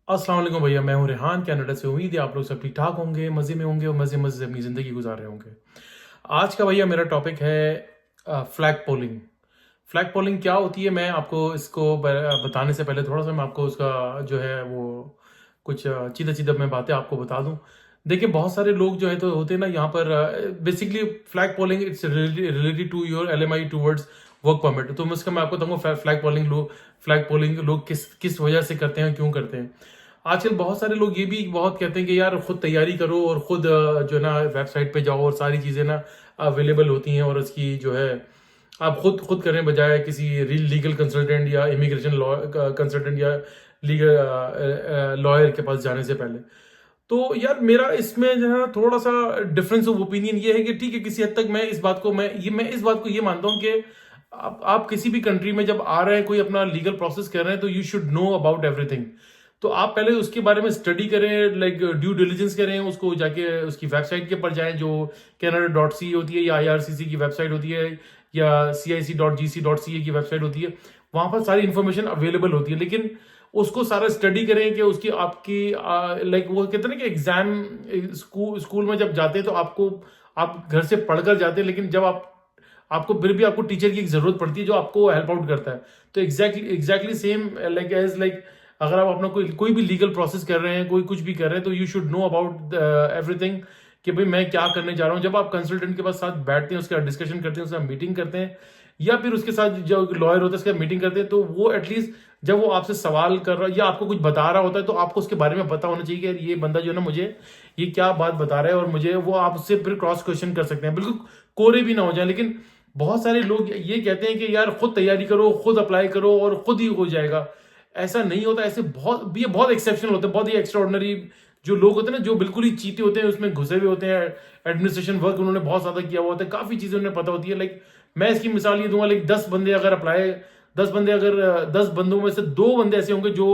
अस्सलाम वालेकुम भैया, मैं हूँ रेहान कनाडा से। उम्मीद है आप लोग सब ठीक ठाक होंगे, मज़े में होंगे और मज़े मज़े से अपनी ज़िंदगी गुजार रहे होंगे। आज का भैया मेरा टॉपिक है फ्लैग पोलिंग। फ्लैग पोलिंग क्या होती है, मैं आपको इसको बताने से पहले थोड़ा सा मैं आपको उसका जो है वो कुछ चीज़ा चीज़ा मैं बातें आपको बता दूं। देखिए, बहुत सारे लोग जो है तो होते हैं ना यहाँ पर। Basically flag polling it's related to your LMI towards work permit. तो मैं आपको बताऊंगा फ्लैग पोलिंग लोग किस किस वजह से करते हैं, क्यों करते हैं। आजकल बहुत सारे लोग ये भी बहुत कहते हैं कि यार खुद तैयारी करो और खुद जो है ना वेबसाइट पे जाओ और सारी चीज़ें ना अवेलेबल होती हैं, और उसकी जो है आप खुद करने बजाय किसी लीगल कंसल्टेंट या इमिग्रेशन लॉ कंसल्टेंट या लीगल लॉयर के पास जाने से पहले। तो यार मेरा इसमें जो है थोड़ा सा डिफरेंस ऑफ ओपिनियन ये है कि ठीक है, किसी हद तक मैं इस बात को ये मानता हूँ कि आप किसी भी कंट्री में जब आ रहे हैं, कोई अपना लीगल प्रोसेस कर रहे हैं, तो you should know about everything. तो आप पहले उसके बारे में स्टडी करें, लाइक ड्यू डिलिजेंस करें, उसको जाके उसकी वेबसाइट के पर जाएं जो canada.ca होती है या IRCC की वेबसाइट होती है या CIC.gc.ca की वेबसाइट होती है। वहां पर सारी इंफॉर्मेशन अवेलेबल होती है, लेकिन उसको सारा स्टडी करें कि उसकी आपकी लाइक वो कहते हैं ना कि एग्जाम स्कूल में जब जाते हैं तो आप घर से पढ़कर जाते हैं, लेकिन जब आपको फिर भी आपको टीचर की जरूरत पड़ती है जो आपको हेल्प आउट करता है। तो एग्जैक्टली सेम लाइक अगर आप अपना कोई भी लीगल प्रोसेस कर रहे हैं, कोई कुछ भी कर रहे हैं, तो you should know about everything कि भाई मैं क्या करने जा रहा हूँ। जब आप कंसल्टेंट के पास साथ बैठते हैं, उसका डिस्कशन करते हैं, उसका मीटिंग करते हैं, या फिर उसके साथ जो लॉयर होता है उसका मीटिंग करते हैं, तो वो एटलीस्ट जब वो आपसे सवाल कर रहा है या आपको कुछ बता रहा होता है, तो आपको उसके बारे में पता होना चाहिए कि यार ये बंदा जो है ना मुझे ये क्या बात बता रहा है, और मुझे वो आप उससे फिर क्रॉस क्वेश्चन कर सकते हैं, बिल्कुल कोरे भी ना हो जाए। लेकिन बहुत सारे लोग ये कहते हैं कि यार खुद तैयारी करो, खुद अप्लाई करो और खुद ही हो जाएगा। ऐसा नहीं होता। ऐसे बहुत एक्सेप्शनल होते हैं, बहुत ही एक्स्ट्राऑर्डिनरी जो लोग होते हैं ना, जो बिल्कुल ही चीते होते हैं, उसमें घुसे हुए होते हैं। एडमिनिस्ट्रेशन वर्क उन्होंने बहुत ज्यादा किया हुआ होता है, काफी चीजें उन्हें पता होती है। लाइक मैं इसकी मिसाल ये दूंगा, लाइक 10 बंदों में से 2 बंदे ऐसे होंगे जो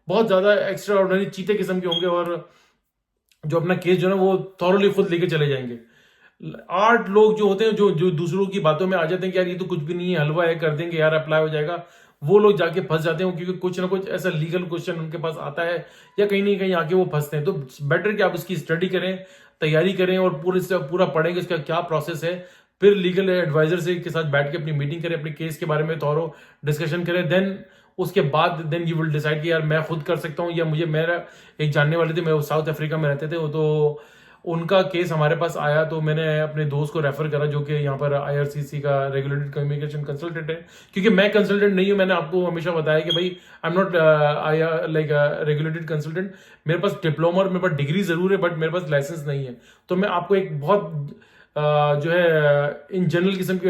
बहुत ज्यादा एक्स्ट्रा ऑर्डिनरी चीते किस्म के होंगे, और जो अपना केस जो है ना वो थॉरली खुद लेके चले जाएंगे। 8 लोग जो होते हैं जो जो दूसरों की बातों में आ जाते हैं कि यार ये तो कुछ भी नहीं है, हलवा है, कर देंगे यार, अप्लाई हो जाएगा। वो लोग जाके फंस जाते हैं, क्योंकि कुछ ना कुछ ऐसा लीगल क्वेश्चन उनके पास आता है, या कहीं ना कहीं आके वो फंसते हैं। तो बेटर कि आप इसकी स्टडी करें, तैयारी करें और पूरा पढ़ें कि इसका क्या प्रोसेस है। फिर लीगल एडवाइजर से के साथ बैठ के अपनी मीटिंग करें, अपने केस के बारे में थॉरो डिस्कशन करें। देन उसके बाद देन यू विल डिसाइड कि यार मैं खुद कर सकता हूँ, या मुझे मेरा एक जानने वाले थे, मैं साउथ अफ्रीका में रहते थे वो, तो उनका केस हमारे पास आया, तो मैंने अपने दोस्त को रेफर करा जो कि यहाँ पर IRCC का रेगुलेटेड कम्युनिकेशन कंसल्टेंट है। क्योंकि मैं कंसल्टेंट नहीं हूँ, मैंने आपको हमेशा बताया कि भाई I am not like regulated consultant. मेरे पास डिप्लोमा और मेरे पास डिग्री जरूर है, बट मेरे पास लाइसेंस नहीं है। तो मैं आपको एक बहुत जो है इन जनरल किस्म की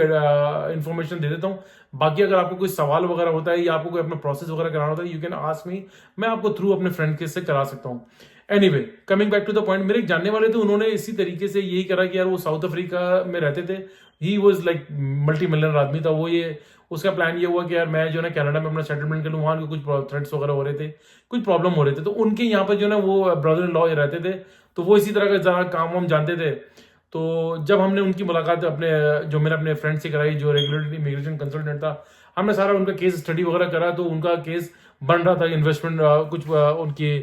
इंफॉर्मेशन दे देता हूँ। बाकी अगर आपको कोई सवाल वगैरह होता है या आपको कोई अपना प्रोसेस वगैरह कराना होता है, यू कैन आस्क मी, मैं आपको थ्रू अपने फ्रेंड के से करा सकता हूँ। Anyway, coming back to the point, मेरे एक जानने वाले थे, उन्होंने इसी तरीके से यही करा कि यार वो साउथ अफ्रीका में रहते थे। He was like multi millionaire आदमी था वो। ये उसका प्लान ये हुआ कि यार मैं जो है ना कनाडा में अपना सेटलमेंट कर लूँ। वहाँ के कुछ थ्रेट्स वगैरह हो रहे थे, कुछ प्रॉब्लम हो रहे थे, तो उनके यहाँ पर जो है ना वो ब्रदर इन लॉ रहते थे, तो वो इसी तरह का ज़्यादा काम वाम जानते थे। तो जब हमने उनकी मुलाकात अपने फ्रेंड से कराई जो रेगुलेटरी इमिग्रेशन कंसल्टेंट था, हमने सारा उनका केस स्टडी वगैरह करा, तो उनका केस बन रहा था इन्वेस्टमेंट, उनकी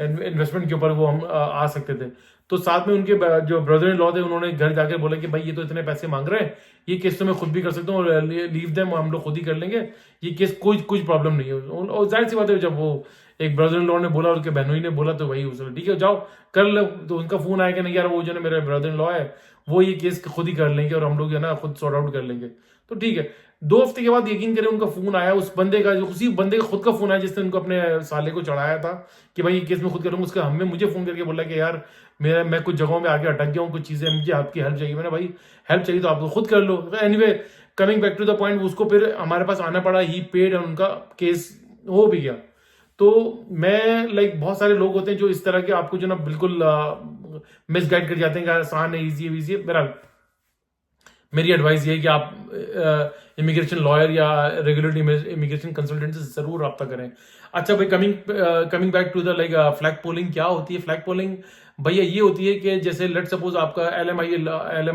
इन्वेस्टमेंट के ऊपर वो हम आ सकते थे। तो साथ में उनके जो ब्रदर इन लॉ थे, उन्होंने घर जाकर बोला कि भाई ये तो इतने पैसे मांग रहे हैं, ये केस तो मैं खुद भी कर सकता हूँ, और लीव देम, हम लोग खुद ही कर लेंगे, ये केस कोई कुछ प्रॉब्लम नहीं है। और जाहिर सी बात है, जब वो एक ब्रदर इन लॉ ने बोला, उसके बहनोई ने बोला, तो भाई उसने ठीक है जाओ कर लो। तो उनका फोन आया कि नहीं यार वो जो है मेरे ब्रदर इन लॉ है, वो ये केस खुद ही कर लेंगे और हम लोग जो है ना खुद सॉर्ट आउट कर लेंगे। तो ठीक है। 2 हफ्ते के बाद यकीन करें उनका फोन आया, उसी बंदे का खुद का फोन आया जिसने उनको अपने साले को चढ़ाया था कि भाई ये केस मैं खुद करूंगा। उसका हमें मुझे फोन करके बोला कि यार मैं कुछ जगहों में आगे अटक गया हूँ, कुछ चीजें, मुझे आपकी हेल्प चाहिए। मैंने भाई हेल्प चाहिए तो आप तो खुद कर लो। Anyway, coming back to the point, उसको फिर हमारे पास आना पड़ा, ही पेड, और उनका केस हो भी गया। तो मैं लाइक बहुत सारे लोग होते हैं जो इस तरह के आपको जो ना बिल्कुल मिसगाइड कर जाते हैं कि आसान है, ईजी है, ईजी है। बहरहाल मेरी एडवाइस ये है कि आप इमिग्रेशन लॉयर या रेगुलर इमिग्रेशन कंसल्टेंट से जरूर रब्ता करें। अच्छा भाई, coming back to the like flag polling क्या होती है। फ्लैग पोलिंग भैया ये होती है कि जैसे लेट सपोज आपका एल एम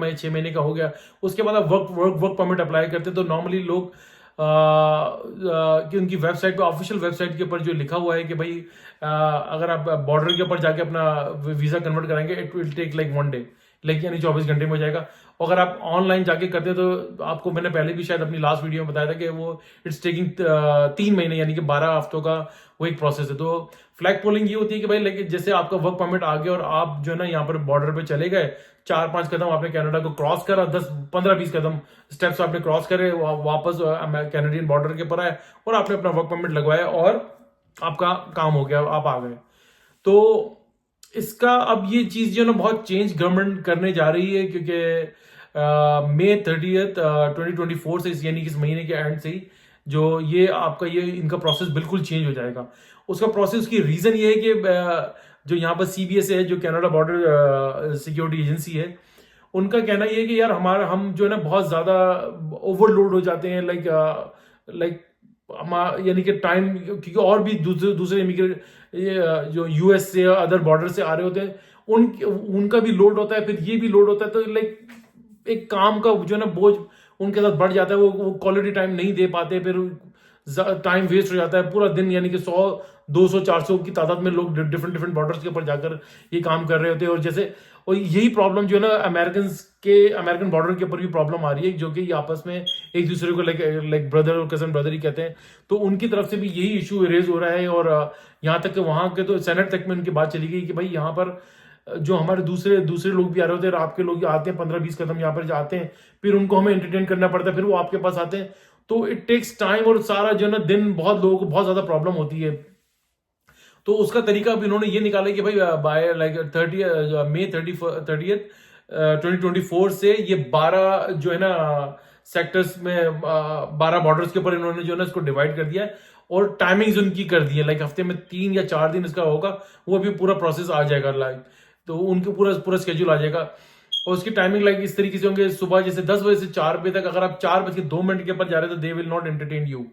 आई 6 महीने का हो गया, उसके बाद आप वर्क परमिट अप्लाई करते हैं। तो नॉर्मली लोग कि उनकी वेबसाइट पे, ऑफिशियल वेबसाइट के ऊपर जो लिखा हुआ है कि भाई अगर आप बॉर्डर के ऊपर जाके अपना वीजा कन्वर्ट कराएंगे, it will take like 1 day, like यानी 24 घंटे में हो जाएगा। अगर आप ऑनलाइन जाके करते हैं तो आपको मैंने पहले भी शायद अपनी लास्ट वीडियो में बताया था कि वो इट्स टेकिंग 3 महीने यानी कि 12 हफ्तों का वो एक प्रोसेस है। तो फ्लैग पोलिंग ये होती है कि भाई लेकिन जैसे आपका वर्क परमिट आ गया और आप जो है ना यहाँ पर बॉर्डर पे चले गए, 4-5 कदम आपने कनाडा को क्रॉस करा, 10-15-20 कदम स्टेप्स आपने क्रॉस करे, वापस कैनेडियन बॉर्डर के ऊपर आए और आपने अपना वर्क परमिट लगवाया और आपका काम हो गया, आप आ गए। तो इसका अब ये चीज जो है ना बहुत चेंज गवर्नमेंट करने जा रही है, क्योंकि मई 30 2024 से यानी कि इस महीने के एंड से ही जो ये आपका ये इनका प्रोसेस बिल्कुल चेंज हो जाएगा। उसका प्रोसेस की रीजन ये है कि जो यहाँ पर CBSA है, जो कनाडा बॉर्डर सिक्योरिटी एजेंसी है, उनका कहना ये है कि यार हम जो है ना बहुत ज्यादा ओवरलोड हो जाते हैं, लाइक यानी कि टाइम, क्योंकि और भी दूसरे इमिग्रेट जो US से अदर बॉर्डर से आ रहे होते हैं, उनका भी लोड होता है, फिर ये भी लोड होता है, तो लाइक एक काम का जो है ना बोझ उनके साथ बढ़ जाता है, वो क्वालिटी टाइम नहीं दे पाते, फिर टाइम वेस्ट हो जाता है पूरा दिन, यानी कि 100-200-400 की तादाद में लोग डिफरेंट बॉर्डर्स के ऊपर जाकर ये काम कर रहे होते हैं। और यही प्रॉब्लम जो है ना अमेरिकन बॉर्डर के ऊपर भी प्रॉब्लम आ रही है, जो कि ये आपस में एक दूसरे को लाइक ब्रदर और कजन ब्रदर ही कहते हैं। तो उनकी तरफ से भी यही इशू रेज हो रहा है, और यहाँ तक कि वहां के तो सेनेट तक में उनकी बात चली गई कि भाई यहाँ पर जो हमारे दूसरे लोग भी आ रहे होते हैं, आपके लोग आते हैं 15-20 कदम यहाँ पर जाते हैं, फिर उनको हमें एंटरटेन करना पड़ता है, फिर वो आपके पास आते हैं, तो इट टेक्स टाइम, और सारा जो है ना दिन बहुत लोगों को बहुत ज्यादा प्रॉब्लम होती है। तो उसका तरीका भी इन्होंने ये निकाला कि भाई बाय लाइक मई 30 2024 से ये 12 जो है ना सेक्टर्स में 12 बॉर्डर्स के ऊपर इन्होंने जो है ना इसको डिवाइड कर दिया है, और टाइमिंग्स उनकी कर दी है, लाइक हफ्ते में 3 या 4 दिन इसका होगा, वो भी पूरा प्रोसेस आ जाएगा, लाइक तो उनके पूरा स्केड्यूल आ जाएगा। और उसकी टाइमिंग लाइक इस तरीके से होंगे, सुबह जैसे 10 बजे से 4 बजे तक, अगर आप 4:02 के ऊपर जा रहे हैं तो they will not entertain you,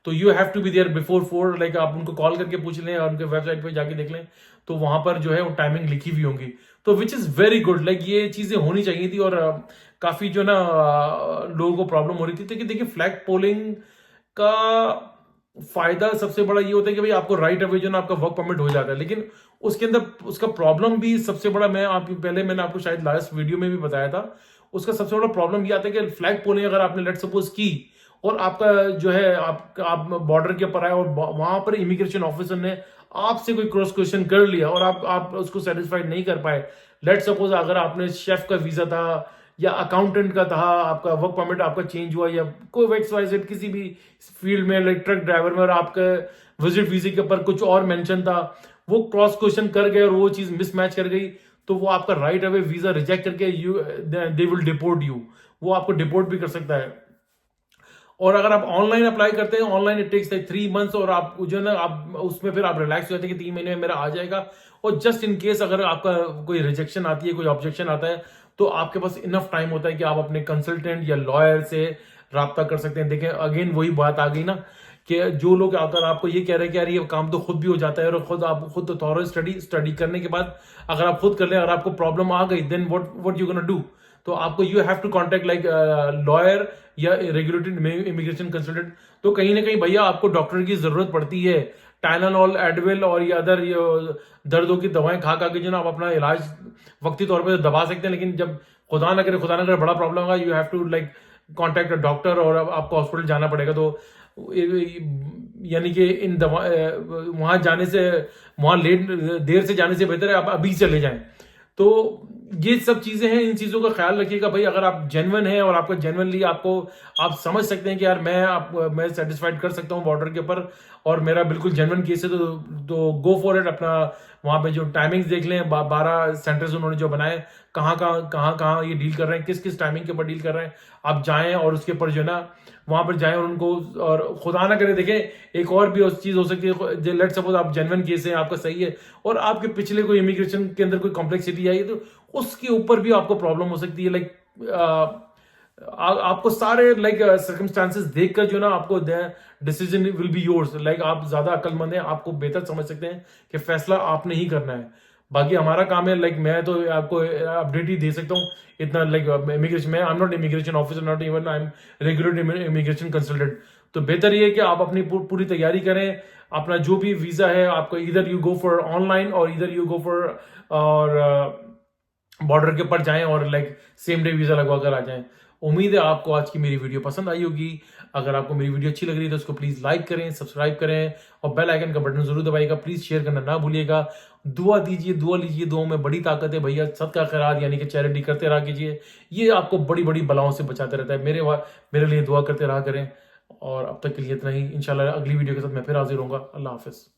तो you have to be there before 4, like आप उनको कॉल करके पूछ लें और उनके वेबसाइट पे जाके देख लें, तो वहां पर जो है वो टाइमिंग लिखी हुई होंगी, तो which is very good, like ये चीजें होनी चाहिए थी। और काफी जो ना लोगों को प्रॉब्लम हो रही थी, तो देखिए फ्लैग पोलिंग का फायदा सबसे बड़ा ये होता है कि भाई आपको राइट अवे जो ना आपका वर्क परमिट हो जाता है, लेकिन उसके अंदर उसका प्रॉब्लम भी सबसे बड़ा, मैंने आपको शायद लास्ट वीडियो में भी बताया था, उसका सबसे बड़ा प्रॉब्लम ये आता है कि फ्लैग पोलिंग अगर आपने लेट सपोज की और आपका जो है आप बॉर्डर के ऊपर आए और वहां पर इमिग्रेशन ऑफिसर ने आपसे कोई क्रॉस क्वेश्चन कर लिया और आप उसको सेटिस्फाइड नहीं कर पाए, लेट सपोज अगर आपने शेफ का वीजा था या अकाउंटेंट का था, आपका वर्क परमिट आपका चेंज हुआ, या कोई XYZ किसी भी फील्ड में लाइक ट्रक ड्राइवर में, और आपके विजिट वीजे के ऊपर कुछ और मेंशन था, वो क्रॉस क्वेश्चन कर गए और वो चीज मिसमैच कर गई, तो वो आपका राइट अवे वीजा रिजेक्ट करके दे विल डिपोर्ट यू, वो आपको डिपोर्ट भी कर सकता है। और अगर आप ऑनलाइन अप्लाई करते हैं, online it takes like 3 months, और आप जो है ना आप उसमें फिर आप रिलैक्स हो जाते हैं कि 3 महीने में मेरा आ जाएगा, और जस्ट इन केस अगर आपका कोई रिजेक्शन आती है, कोई ऑब्जेक्शन आता है, तो आपके पास इनफ टाइम होता है कि आप अपने कंसल्टेंट या लॉयर से राब्ता कर सकते हैं। देखें अगेन वही बात आ गई ना कि जो लोग अगर आपको ये कह रहे हैं कि यार ये काम तो खुद भी हो जाता है, और खुद थॉरो स्टडी करने के बाद अगर आप खुद कर लें, अगर आपको प्रॉब्लम आ गई, then what you gonna do, तो आपको you have to contact like lawyer या रेगुलेटेड इमिग्रेशन कंसल्टेंट। तो कहीं ना कहीं भैया आपको डॉक्टर की जरूरत पड़ती है, टाइलेनॉल, एडविल और ये अदर दर्दों की दवाएं खा के जो ना आप अपना इलाज वक्ती तौर पे दबा सकते हैं, लेकिन जब खुदा ना करे बड़ा प्रॉब्लम होगा, you have to like contact a doctor और आपको हॉस्पिटल जाना पड़ेगा। तो यानी कि इन दवा वहां जाने से, वहां देर से जाने से बेहतर है आप अभी चले जाएं। तो ये सब चीजें हैं, इन चीजों का ख्याल रखिएगा भाई। अगर आप जेन्युइन हैं और आपको जेन्युइनली आप समझ सकते हैं कि यार मैं सेटिस्फाइड कर सकता हूँ बॉर्डर के ऊपर, और मेरा बिल्कुल जेन्युइन केस है, तो गो फॉर इट। अपना वहां पे जो टाइमिंग्स देख लें, 12 सेंटर्स उन्होंने जो बनाए, कहाँ ये डील कर रहे हैं, किस टाइमिंग के ऊपर डील कर रहे हैं, आप जाएं और उसके ऊपर जो ना वहां पर जाएं और उनको, और खुदा ना करे देखें एक और भी उस चीज हो सकती है, लेट सपोज आप जेन्युइन केस है, आपका सही है, और आपके पिछले कोई इमिग्रेशन के अंदर कोई कॉम्प्लेक्सिटी आई है, तो उसके ऊपर भी आपको प्रॉब्लम हो सकती है। लाइक आपको सारे लाइक सर्कमस्टांसेस देखकर जो ना आपको decision will be yours. Like आप ज्यादा अक्लमंद हैं, आपको बेहतर समझ सकते हैं कि फैसला आपने ही करना है। बाकी हमारा काम है, लाइक मैं तो आपको अपडेट ही दे सकता हूँ इतना, लाइक इमिग्रेशन में I am not immigration officer, not even I am regular immigration consultant. तो बेहतर ये है कि आप अपनी पूरी तैयारी करें, अपना जो भी वीज़ा है आपको, इधर यू गो फॉर ऑनलाइन और इधर यू गो फॉर और बॉर्डर के ऊपर जाएं और लाइक सेम डे वीज़ा लगवा कर आ जाएं। उम्मीद है आपको आज की मेरी वीडियो पसंद आई होगी। अगर आपको मेरी वीडियो अच्छी लग रही है तो उसको प्लीज़ लाइक करें, सब्सक्राइब करें और बेल आइकन का बटन जरूर दबाइएगा। प्लीज़ शेयर करना ना भूलिएगा। दुआ दीजिए, दुआ लीजिए, दुआ में बड़ी ताकत है भैया। सदका खैरात यानी कि चैरिटी करते रहा कीजिए, ये आपको बड़ी बड़ी बलाओं से बचाते रहता है। मेरे लिए दुआ करते रहा करें। और अब तक के लिए इतना ही। इंशाल्लाह अगली वीडियो के साथ मैं फिर हाजिर होऊंगा। अल्लाह हाफिज़।